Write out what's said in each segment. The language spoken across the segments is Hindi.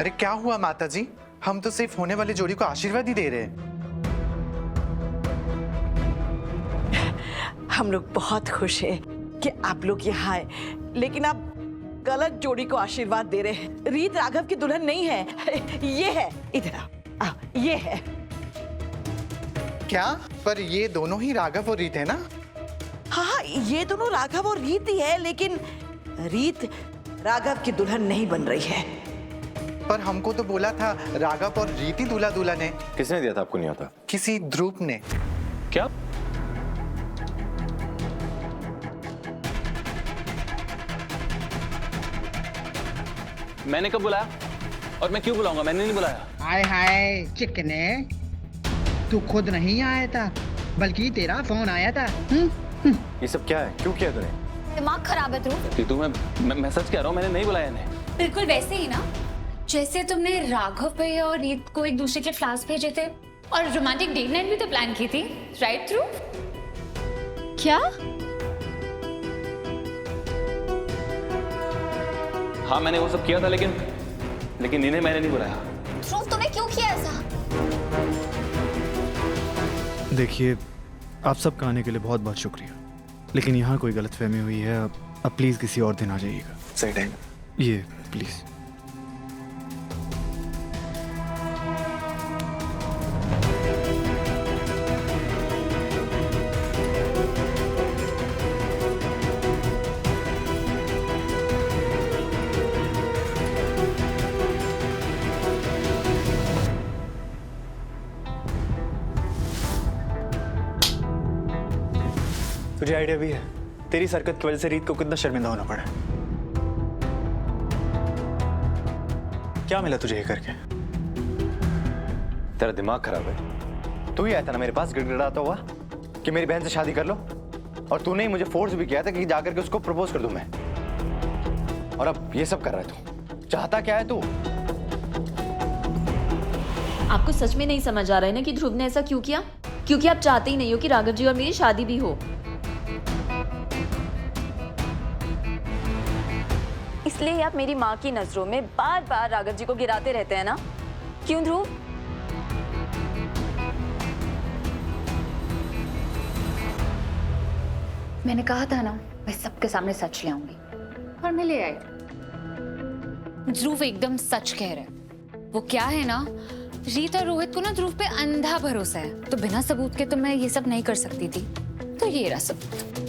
अरे क्या हुआ माता जी? हम तो सिर्फ होने वाली जोड़ी को आशीर्वाद ही दे रहे हैं। हम लोग बहुत खुश हैं कि आप लोग यहाँ आए, लेकिन आप गलत जोड़ी को आशीर्वाद दे रहे हैं। रीत राघव की दुल्हन नहीं है, ये है। इधर आओ, ये है। क्या? पर ये दोनों ही राघव और रीत है ना? हाँ, ये दोनों राघव और रीत ही है, लेकिन रीत राघव की दुल्हन नहीं बन रही है। पर हमको तो बोला था राघव और रीत ही दूल्हा दुल्हन है। किसने दिया था आपको? नहीं आता? किसी ध्रुव ने। क्या? मैंने कब बुलाया? और मैं क्यों बुलाऊंगा? मैंने नहीं बुलाया। हाय हाय चिकने, तू खुद नहीं आया था बल्कि तेरा फोन आया था। ये सब क्या है? क्यों किया तूने? दिमाग खराब है ध्रुव। तू मैं सच कह रहा हूँ, मैंने नहीं बुलाया इन्हें। बिल्कुल वैसे ही ना जैसे तुमने राघव पे और रीत को एक दूसरे के फ्लावर्स भेजे थे और रोमांटिक डेट नाइट भी तो प्लान की थी, राइट ध्रुव? क्या? हाँ मैंने वो सब किया था, लेकिन इन्हें मैंने नहीं बुलाया। ध्रुव तुमने क्यों किया ऐसा? देखिए, आप सबका आने के लिए बहुत बहुत शुक्रिया, लेकिन यहाँ कोई गलतफहमी हुई है। अब प्लीज किसी और दिन आ जाइएगा। सही टाइम। ये प्लीज। तुझे आइडिया भी है तेरी हरकत की वजह से रीत को कितना शर्मिंदा होना पड़ा? क्या मिला तुझे ये करके? तेरा दिमाग खराब है। तू ही आया था ना मेरे पास गिड़गिड़ाता हुआ कि मेरी बहन से शादी कर लो, और तूने ही मुझे फोर्स भी किया था कि जाकर के उसको प्रपोज कर दूं मैं। और अब ये सब कर रहा है तू। चाहता क्या है तू? आपको सच में नहीं समझ आ रहा है ना कि ध्रुव ने ऐसा क्यों किया? क्योंकि आप चाहते ही नहीं हो कि राघव जी और मेरी शादी भी हो। इसलिए आप मेरी माँ की नजरों में बार बार राघव जी को गिराते रहते हैं ना? क्यों ध्रुव? मैंने कहा था ना मैं सबके सामने सच ले आऊंगी, और मैं ले आई। ध्रुव एकदम सच कह रहे हैं। वो क्या है ना, रीत और रोहित को ना ध्रुव पे अंधा भरोसा है, तो बिना सबूत के तो मैं ये सब नहीं कर सकती थी। तो ये रहा सबूत।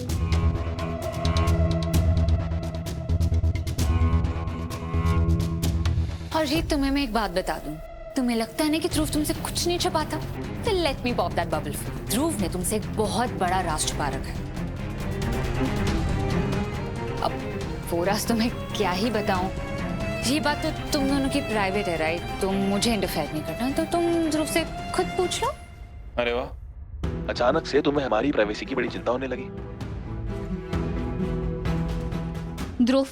और रीत, तुम्हें मैं एक बात बता दूं, तुम्हें लगता है ना कि ध्रुव तुमसे कुछ नहीं छुपाता? तो let me pop that bubble. Dhruv ने तुमसे एक बहुत बड़ा राज छुपा रखा है। अब वो राज तुम्हें क्या ही बताऊं। ये बात तो तुम दोनों की प्राइवेट है, राइट? तुम मुझे इंटरफेयर नहीं करना, तो तुम ध्रुव से खुद पूछ लो। अरे वाह, अचानक से तुम्हें हमारी प्राइवेसी की बड़ी चिंता होने लगी। ध्रुव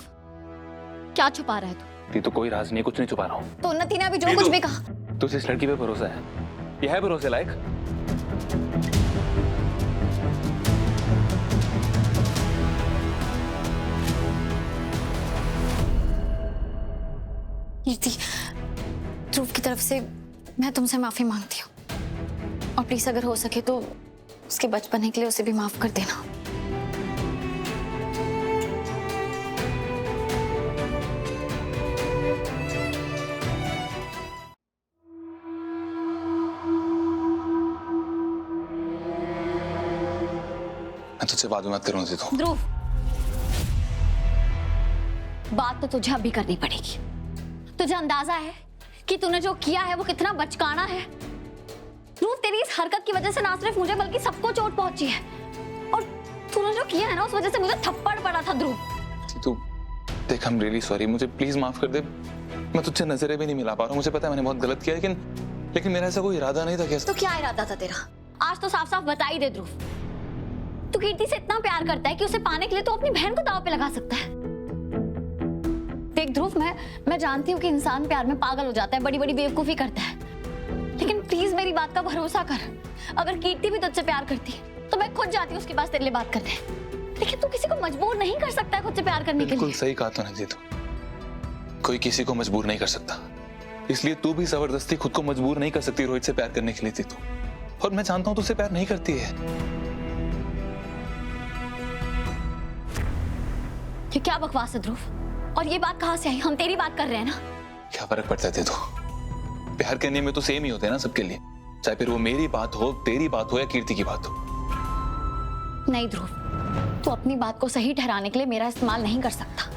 क्या छुपा रहा है तू? तो कोई राज नहीं, कुछ नहीं छुपा रहा हूँ। तो उन्नति ने अभी जो कुछ भी कहा, तुझे इस लड़की पे भरोसा है? ये है भरोसे लायक? कीर्ति, ध्रुव की तरफ से मैं तुमसे माफी मांगती हूँ, और प्लीज अगर हो सके तो उसके बचपने के लिए उसे भी माफ कर देना। मैं तुझसे बाद में बात करूंगी। तो ध्रुव, बात तो तुझे अभी करनी पड़ेगी। तुझे अंदाजा है कि तूने जो किया है वो कितना बचकाना है? ध्रुव, तेरी इस हरकत की वजह से ना सिर्फ मुझे बल्कि सबको चोट पहुंची है, और तूने जो किया है ना उस वजह से मुझे थप्पड़ पड़ा था। ध्रुव तू देख, आई एम रियली सॉरी, मुझे प्लीज माफ कर दे। मैं तुझसे नजरें भी नहीं मिला पा रहा हूँ, मुझे पता है मैंने बहुत गलत किया, लेकिन मेरा ऐसा कोई इरादा नहीं था। कैसे? तो क्या इरादा था तेरा? आज तो साफ साफ बता ही दे ध्रुव। तू कीर्ति से इतना प्यार करता है कि उसे पाने के लिए तो अपनी बहन को दांव पे लगा सकता है। देख ध्रुव, मैं जानती हूँ कि इंसान प्यार में पागल हो जाता है, बड़ी बड़ी बेवकूफी करता है, लेकिन प्लीज मेरी बात का भरोसा कर। अगर कीर्ति भी तुझसे प्यार करती तो मैं खुद जाती उसके पास तेरे लिए बात करने, लेकिन तू किसी को मजबूर नहीं कर सकता खुद से प्यार करने के लिए। बिल्कुल सही कहा तूने दीदू, कोई किसी को मजबूर नहीं कर सकता। इसलिए तू भी जबरदस्ती खुद को मजबूर नहीं कर सकती रोहित से प्यार करने के लिए तू। और मैं जानता हूं तू उससे प्यार नहीं करती है। ये क्या बकवास है ध्रुव? और ये बात कहाँ से आई? हम तेरी बात कर रहे हैं ना। क्या फर्क पड़ता है तो? प्यार करने में तो सेम ही होते हैं ना सबके लिए, चाहे फिर वो मेरी बात हो, तेरी बात हो या कीर्ति की बात हो। नहीं ध्रुव, तू अपनी बात को सही ठहराने के लिए मेरा इस्तेमाल नहीं कर सकता।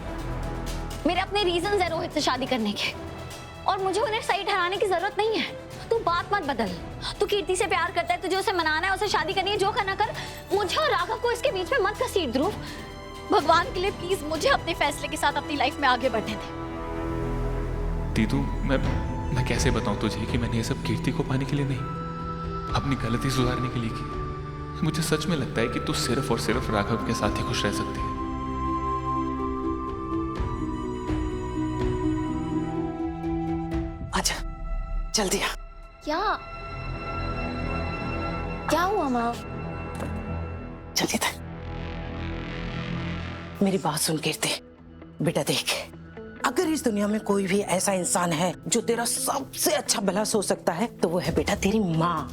मेरे अपने रीजंस है रोहित से शादी करने के, और मुझे उन्हें सही ठहराने की जरूरत नहीं है। तू बात मत बदल। तू कीर्ति से प्यार करता है, तुझे उसे मनाना है, उसे शादी करनी है, जो करना कर। मुझे और राघव को इसके बीच में मत घसीट ध्रुव। भगवान के लिए प्लीज मुझे अपने फैसले के साथ अपनी लाइफ में आगे बढ़ने दे। दीदू, मैं कैसे बताऊं तुझे कि मैंने ये सब कीर्ति को पाने के लिए नहीं, अपनी गलती सुधारने के लिए की। मुझे सच में लगता है कि तू सिर्फ और सिर्फ राघव के साथ ही खुश रह सकती है। आजा, जल्दी आ। क्या हुआ माँ? जल्दी था। मेरी बात सुन कीर्ति, बेटा देख, अगर इस दुनिया में कोई भी ऐसा इंसान है जो तेरा सबसे अच्छा भला सोच सकता है तो वो है बेटा तेरी माँ।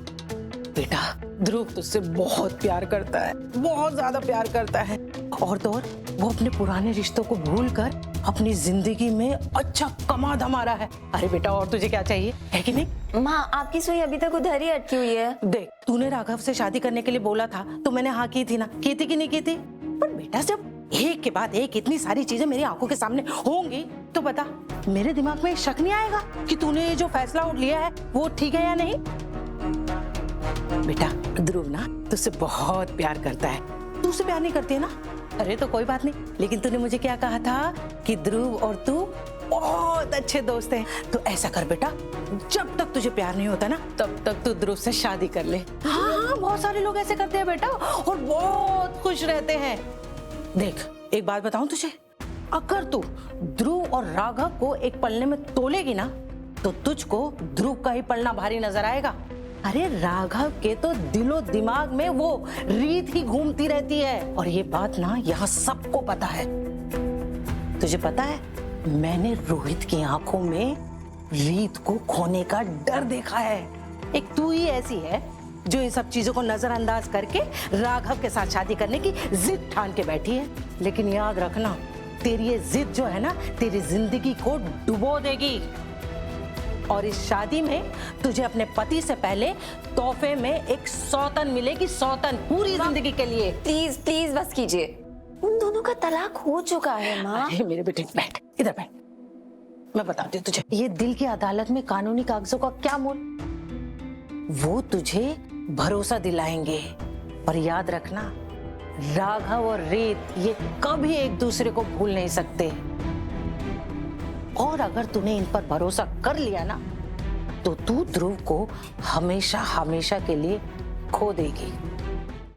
बेटा ध्रुव तुझसे बहुत प्यार करता है, बहुत ज्यादा प्यार करता है, और तो और वो अपने पुराने रिश्तों को भूलकर अपनी जिंदगी में अच्छा कमा धमा रहा है। अरे बेटा और तुझे क्या चाहिए, है कि नहीं? माँ आपकी सुई अभी तक उधर ही अटकी हुई है। देख, तूने राघव से शादी करने के लिए बोला था तो मैंने हाँ की थी ना, की थी कि नहीं की थी? पर बेटा जब एक के बाद एक इतनी सारी चीजें मेरी आंखों के सामने होंगी तो बता, मेरे दिमाग में शक नहीं आएगा कि तूने जो फैसला लिया है वो ठीक है या नहीं? बेटा ध्रुव ना तुझसे बहुत प्यार करता है, तू उसे प्यार नहीं करती है ना? अरे तो कोई बात नहीं, लेकिन तूने मुझे क्या कहा था कि ध्रुव और तू बहुत अच्छे दोस्त हैं। तो ऐसा कर बेटा, जब तक तुझे प्यार नहीं होता ना तब तक तू ध्रुव से शादी कर ले। हाँ, बहुत सारे लोग ऐसे करते हैं बेटा और बहुत खुश रहते हैं। देख एक बात बताऊं तुझे, अगर तू ध्रुव और राघव को एक पलने में तोलेगी ना तो तुझको ध्रुव का ही पलना भारी नजर आएगा। अरे राघव के तो दिलो दिमाग में वो रीत ही घूमती रहती है, और ये बात ना यहाँ सबको पता है। तुझे पता है, मैंने रोहित की आंखों में रीत को खोने का डर देखा है। एक तू ही ऐसी है जो इन सब चीजों को नजरअंदाज करके राघव के साथ शादी करने की जिद ठान के बैठी है। लेकिन याद रखना, तेरी ये जिद जो है ना तेरी जिंदगी को डुबो देगी, और इस शादी में तुझे अपने पति से पहले तोहफे में एक सौतन मिलेगी, सौतन पूरी जिंदगी के लिए। प्लीज प्लीज बस कीजिए, उन दोनों का तलाक हो चुका है माँ। अरे मेरे बेटे बैठ, इधर बैठ, मैं बताती हूँ तुझे ये दिल की अदालत में कानूनी कागजों का क्या मोल। वो तुझे भरोसा दिलाएंगे, पर याद रखना राघव और रीत ये कभी एक दूसरे को भूल नहीं सकते, और अगर तूने इन पर भरोसा कर लिया ना तो तू ध्रुव को हमेशा हमेशा के लिए खो देगी।